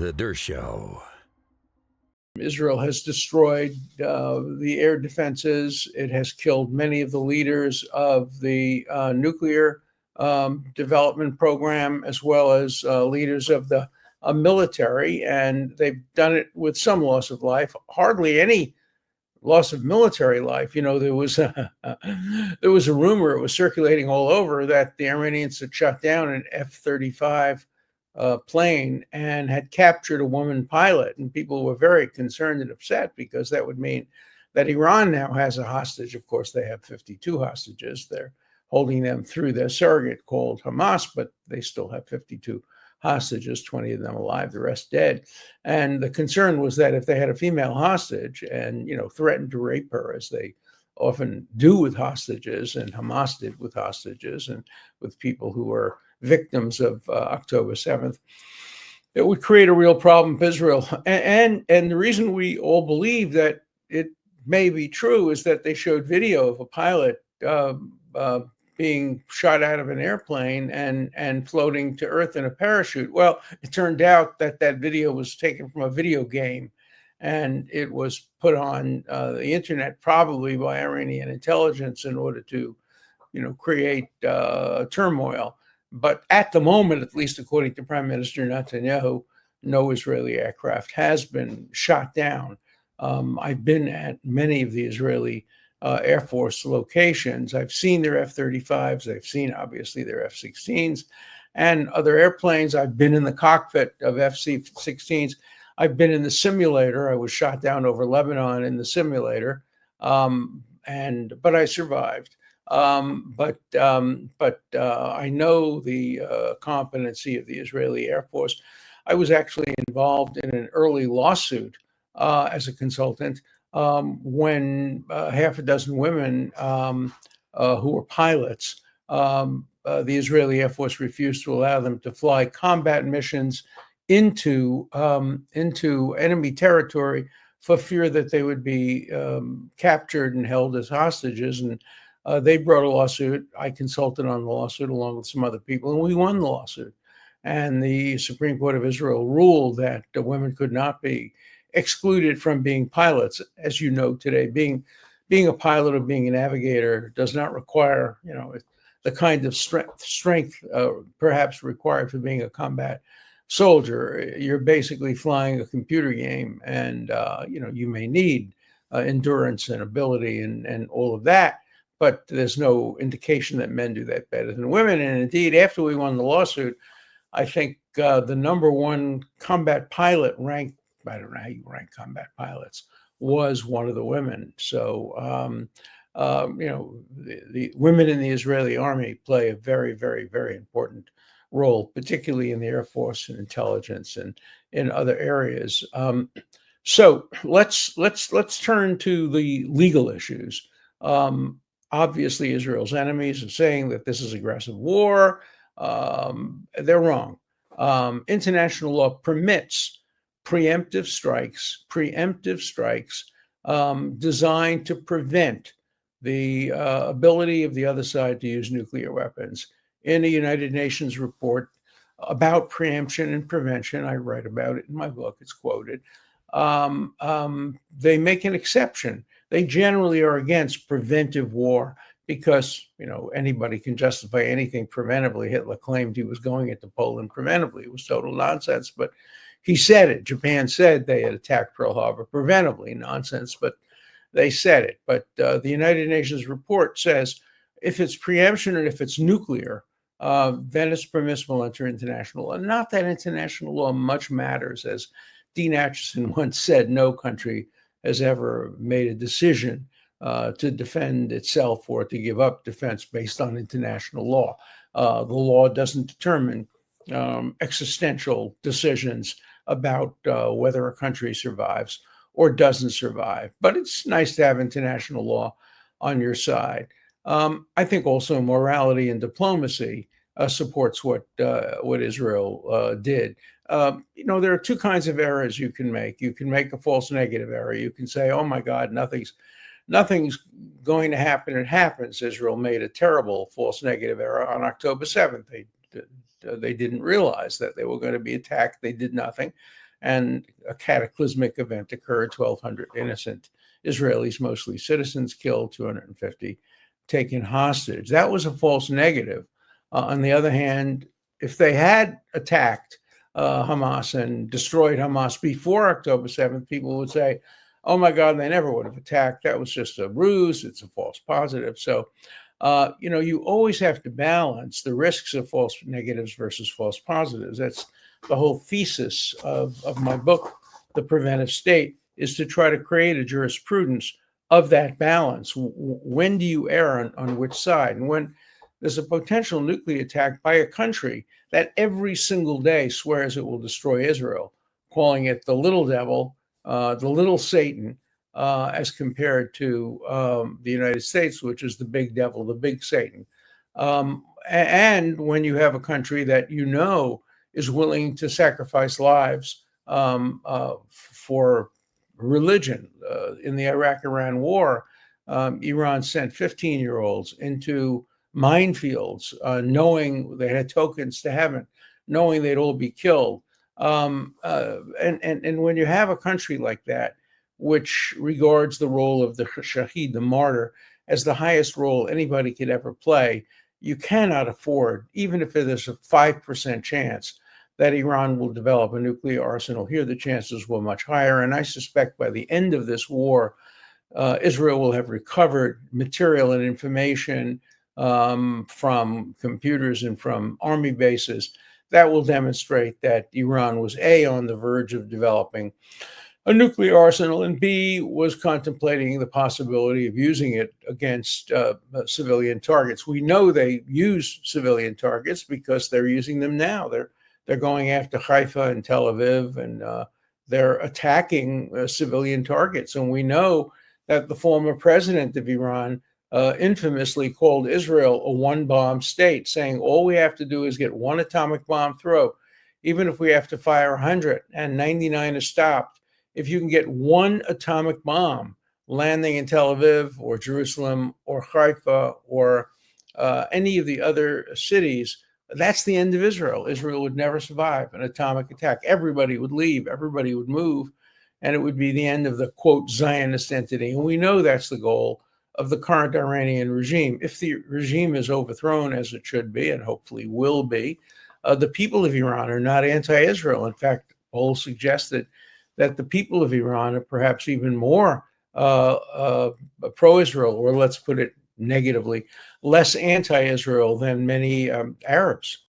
The Dershow. Israel has destroyed the air defenses. It has killed many of the leaders of the nuclear development program, as well as leaders of the military. And they've done it with some loss of life, hardly any loss of military life. You know, there was a rumor, it was circulating all over, that the Iranians had shot down an F-35 plane and had captured a woman pilot, and people were very concerned and upset because that would mean that Iran now has a hostage. Of course, they have 52 hostages. They're holding them through their surrogate called Hamas, but they still have 52 hostages, 20 of them alive, the rest dead. And the concern was that if they had a female hostage and, you know, threatened to rape her, as they often do with hostages, and Hamas did with hostages and with people who were victims of October 7th, it would create a real problem for Israel. And the reason we all believe that it may be true is that they showed video of a pilot being shot out of an airplane and floating to earth in a parachute. Well, it turned out that that video was taken from a video game, and it was put on the internet, probably by Iranian intelligence, in order to, you know, create turmoil. But at the moment, at least according to Prime Minister Netanyahu, no Israeli aircraft has been shot down. I've been at many of the Israeli Air Force locations. I've seen their F-35s. I've seen, obviously, their F-16s and other airplanes. I've been in the cockpit of F-16s. I've been in the simulator. I was shot down over Lebanon in the simulator, but I survived. But I know the competency of the Israeli Air Force. I was actually involved in an early lawsuit as a consultant when half a dozen women who were pilots, the Israeli Air Force refused to allow them to fly combat missions into enemy territory for fear that they would be captured and held as hostages. And they brought a lawsuit. I consulted on the lawsuit along with some other people, and we won the lawsuit. And the Supreme Court of Israel ruled that the women could not be excluded from being pilots. As you know today, being a pilot or being a navigator does not require, you know, the kind of strength perhaps required for being a combat soldier. You're basically flying a computer game, and you know, you may need endurance and ability and all of that. But there's no indication that men do that better than women. And indeed, after we won the lawsuit, I think the number one combat pilot ranked, I don't know how you rank combat pilots, was one of the women. So, you know, the women in the Israeli army play a very, very, very important role, particularly in the Air Force and intelligence and in other areas. So let's turn to the legal issues. Obviously, Israel's enemies are saying that this is aggressive war. They're wrong. International law permits preemptive strikes designed to prevent the ability of the other side to use nuclear weapons. In a United Nations report about preemption and prevention, I write about it in my book, it's quoted, they make an exception. They generally are against preventive war because, you know, anybody can justify anything preventively. Hitler claimed he was going into Poland preventively. It was total nonsense, but he said it. Japan said they had attacked Pearl Harbor preventively. Nonsense, but they said it. But the United Nations report says if it's preemption and if it's nuclear, then it's permissible under international law. Not that international law much matters. As Dean Acheson once said, no country has ever made a decision to defend itself or to give up defense based on international law. The law doesn't determine existential decisions about whether a country survives or doesn't survive. But it's nice to have international law on your side. I think also morality and diplomacy supports what Israel did. You know, there are two kinds of errors you can make. You can make a false negative error. You can say, oh my God, nothing's going to happen. It happens. Israel made a terrible false negative error on October 7th. They didn't realize that they were going to be attacked. They did nothing. and a cataclysmic event occurred. 1,200 innocent Israelis, mostly citizens, killed, 250 taken hostage. That was a false negative. On the other hand, if they had attacked Hamas and destroyed Hamas before October 7th, people would say, oh my God, they never would have attacked. That was just a ruse. It's a false positive. So, you always have to balance the risks of false negatives versus false positives. That's the whole thesis of my book, The Preventive State, is to try to create a jurisprudence of that balance. When do you err on which side? And when there's a potential nuclear attack by a country that every single day swears it will destroy Israel, calling it the little devil, the little Satan, as compared to the United States, which is the big devil, the big Satan. And when you have a country that is willing to sacrifice lives for religion. In the Iraq-Iran war, Iran sent 15-year-olds into minefields, knowing they had tokens to heaven, knowing they'd all be killed. And when you have a country like that, which regards the role of the Shaheed, the martyr, as the highest role anybody could ever play, you cannot afford, even if there's a 5% chance that Iran will develop a nuclear arsenal. Here, the chances were much higher. And I suspect by the end of this war, Israel will have recovered material and information from computers and from army bases that will demonstrate that Iran was A, on the verge of developing a nuclear arsenal, and B, was contemplating the possibility of using it against civilian targets. We know they use civilian targets because they're using them now. They're going after Haifa and Tel Aviv, and they're attacking civilian targets. And we know that the former president of Iran infamously called Israel a one-bomb state, saying all we have to do is get one atomic bomb through, even if we have to fire 100 and 99 are stopped. If you can get one atomic bomb landing in Tel Aviv or Jerusalem or Haifa or any of the other cities, that's the end of Israel. Israel would never survive an atomic attack. Everybody would leave, everybody would move, and it would be the end of the, quote, Zionist entity. And we know that's the goal of the current Iranian regime. If the regime is overthrown, as it should be, and hopefully will be, the people of Iran are not anti-Israel. In fact, polls suggested that the people of Iran are perhaps even more pro-Israel, or let's put it negatively, less anti-Israel than many Arabs.